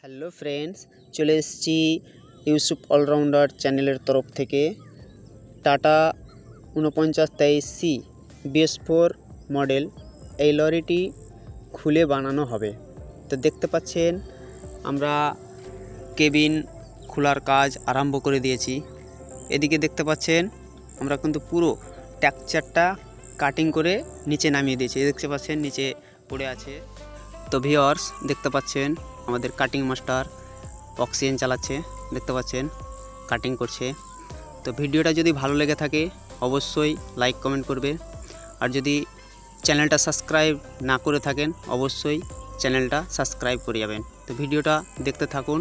Hello friends, চলে এসেছি Yusuf allrounder চ্যানেলের তরফ থেকে। টাটা 4923C BS4 মডেল এই লরিটি খুলে বানানো হবে। তো দেখতে পাচ্ছেন আমরা কেবিন খোলার কাজ আরম্ভ করে দিয়েছি। এদিকে দেখতে পাচ্ছেন আমরা কিন্তু পুরো টেক্সচারটা কাটিং করে নিচে নামিয়ে দিয়েছি। দেখতে পাচ্ছেন নিচে পড়ে আছে। তো ভিউয়ার্স দেখতে পাচ্ছেন আমাদের কাটিং মাস্টার অক্সিজেন চালাচ্ছে, দেখতে পাচ্ছেন কাটিং করছে। তো ভিডিওটা যদি ভালো লেগে থাকে অবশ্যই লাইক কমেন্ট করবে, আর যদি চ্যানেলটা সাবস্ক্রাইব না করে থাকেন অবশ্যই চ্যানেলটা সাবস্ক্রাইব করে যাবেন। তো ভিডিওটা দেখতে থাকুন।